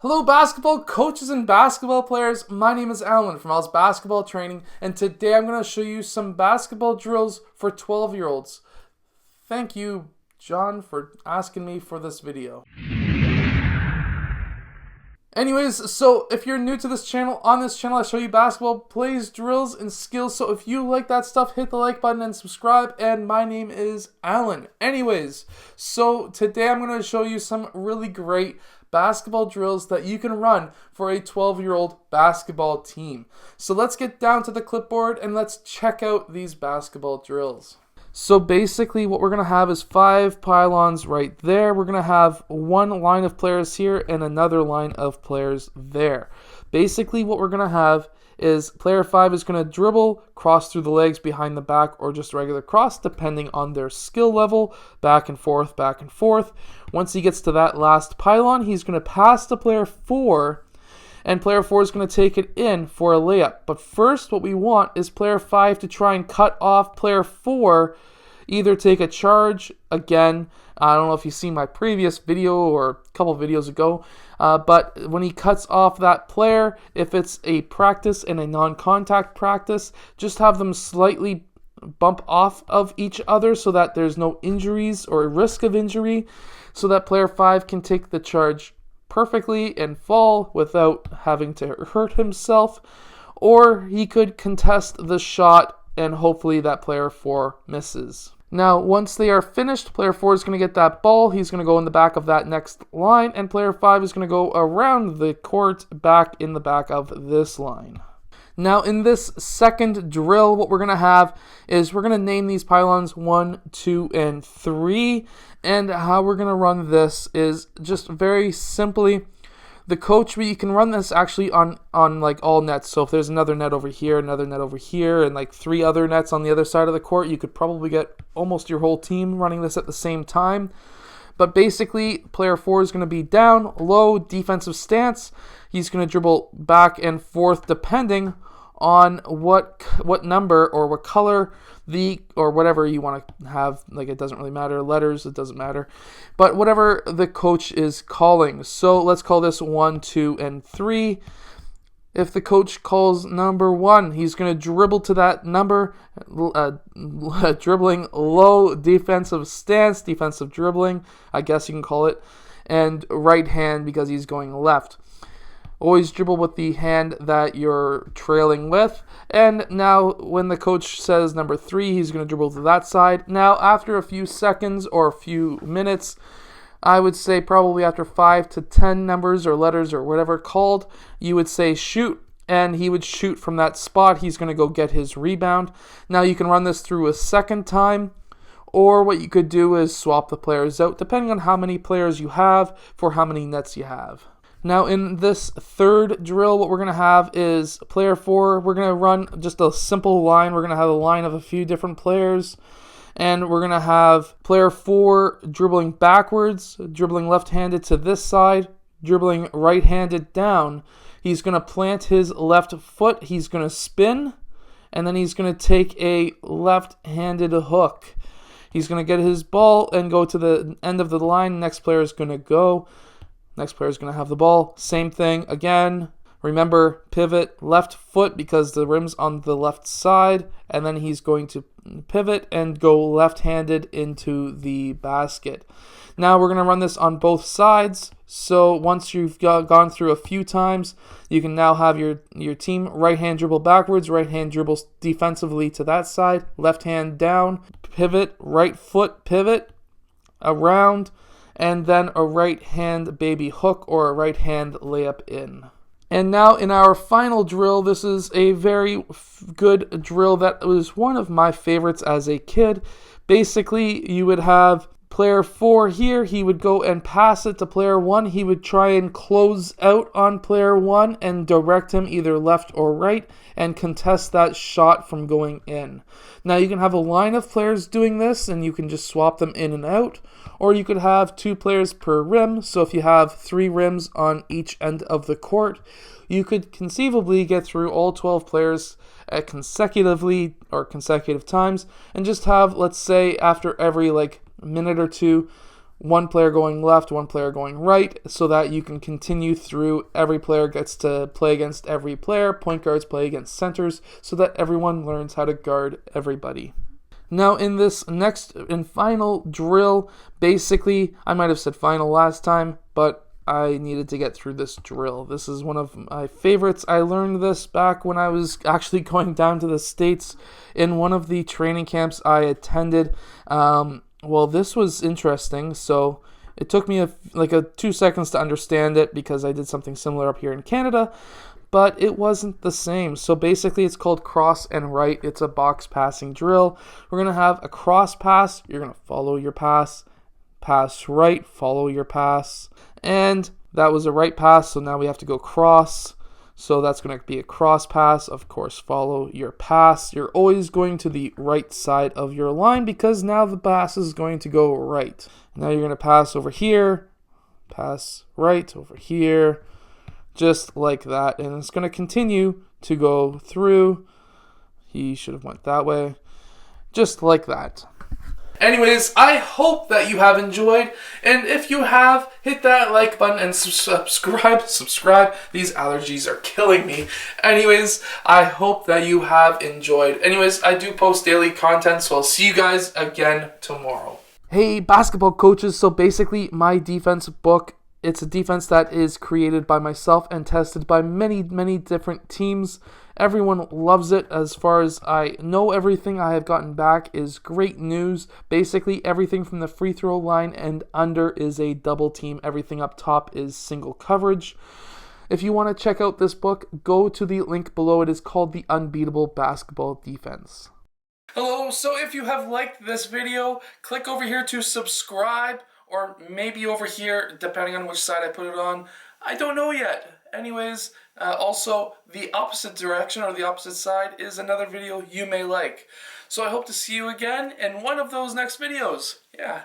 Hello basketball coaches and basketball players, my name is Alan from Al's Basketball Training, and today I'm going to show you some basketball drills for 12-year-olds. Thank you, John, for asking me for this video. Anyways, so if you're new to this channel, on this channel I show you basketball plays, drills, and skills, so if you like that stuff, hit the like button and subscribe, and my name is Alan. Anyways, so today I'm going to show you some really great basketball drills that you can run for a 12-year-old basketball team. So let's get down to the clipboard and let's check out these basketball drills. So basically what we're going to have is 5 pylons right there. We're going to have one line of players here and another line of players there. Basically what we're going to have is player 5 is going to dribble, cross through the legs behind the back, or just regular cross depending on their skill level, back and forth, back and forth. Once he gets to that last pylon, he's going to pass to player 4, and player 4 is going to take it in for a layup. But first what we want is player 5 to try and cut off player 4, either take a charge again. I don't know if you've seen my previous video or a couple videos ago, but when he cuts off that player, if it's a practice and a non-contact practice, just have them slightly bump off of each other so that there's no injuries or risk of injury, so that player 5 can take the charge perfectly and fall without having to hurt himself, or he could contest the shot and hopefully that player 4 misses. Now, once they are finished, player 4 is going to get that ball. He's going to go in the back of that next line, and player 5 is going to go around the court back in the back of this line. Now, in this second drill, what we're going to have is we're going to name these pylons 1, 2, and 3. And how we're going to run this is just very simply, the coach, you can run this actually on like all nets. So if there's another net over here, another net over here, and like 3 other nets on the other side of the court, you could probably get almost your whole team running this at the same time. But basically, player 4 is going to be down, low, defensive stance. He's going to dribble back and forth depending on what number or what color or whatever you want to have. Like, it doesn't really matter. Letters, it doesn't matter. But whatever the coach is calling. So let's call this 1, 2, and 3. If the coach calls number 1, he's going to dribble to that number, dribbling low, defensive stance, defensive dribbling, I guess you can call it, and right hand because he's going left. Always dribble with the hand that you're trailing with. And now when the coach says number 3, he's going to dribble to that side. Now after a few seconds or a few minutes, I would say probably after 5 to 10 numbers or letters or whatever called, you would say shoot, and he would shoot from that spot. He's going to go get his rebound. Now you can run this through a second time, or what you could do is swap the players out depending on how many players you have for how many nets you have. Now in this third drill, what we're going to have is player 4, we're going to run just a simple line. We're going to have a line of a few different players, and we're going to have player 4 dribbling backwards, dribbling left-handed to this side, dribbling right-handed down. He's going to plant his left foot, he's going to spin, and then he's going to take a left-handed hook. He's going to get his ball and go to the end of the line. Next player is going to go. Next player is going to have the ball. Same thing again. Remember, pivot left foot because the rim's on the left side, and then he's going to pivot and go left-handed into the basket. Now we're going to run this on both sides. So once you've gone through a few times, you can now have your team right hand dribble backwards, right hand dribbles defensively to that side, left hand down, pivot, right foot pivot, around, and then a right hand baby hook or a right hand layup in. And now in our final drill, this is a very good drill that was one of my favorites as a kid. Basically, you would have player 4 here, he would go and pass it to player 1. He would try and close out on player 1 and direct him either left or right and contest that shot from going in. Now you can have a line of players doing this and you can just swap them in and out, or you could have 2 players per rim. So if you have 3 rims on each end of the court, you could conceivably get through all 12 players consecutively or consecutive times and just have, let's say, after every minute or two, one player going left, one player going right, so that you can continue through. Every player gets to play against every player. Point guards play against centers, so that everyone learns how to guard everybody. Now in this next and final drill, basically, I might have said final last time, but I needed to get through this drill. This is one of my favorites. I learned this back when I was actually going down to the States in one of the training camps I attended. Well, this was interesting, so it took me 2 seconds to understand it because I did something similar up here in Canada, but it wasn't the same. So basically it's called cross and right. It's a box passing drill. We're going to have a cross pass. You're going to follow your pass. Pass right, follow your pass. And that was a right pass, so now we have to go cross. So that's going to be a cross pass. Of course, follow your pass. You're always going to the right side of your line because now the pass is going to go right. Now you're going to pass over here, pass right over here, just like that. And it's going to continue to go through. He should have went that way. Just like that. Anyways, I hope that you have enjoyed, and if you have, hit that like button and subscribe. These allergies are killing me. Anyways, I hope that you have enjoyed. Anyways, I do post daily content, so I'll see you guys again tomorrow. Hey, basketball coaches, so basically my defense book, it's a defense that is created by myself and tested by many, many different teams. Everyone loves it. As far as I know, everything I have gotten back is great news. Basically, everything from the free throw line and under is a double team. Everything up top is single coverage. If you want to check out this book, go to the link below. It is called the Unbeatable Basketball Defense. Hello, so if you have liked this video, click over here to subscribe, or maybe over here, depending on which side I put it on. I don't know yet. Anyways, also, the opposite direction or the opposite side is another video you may like. So I hope to see you again in one of those next videos. Yeah.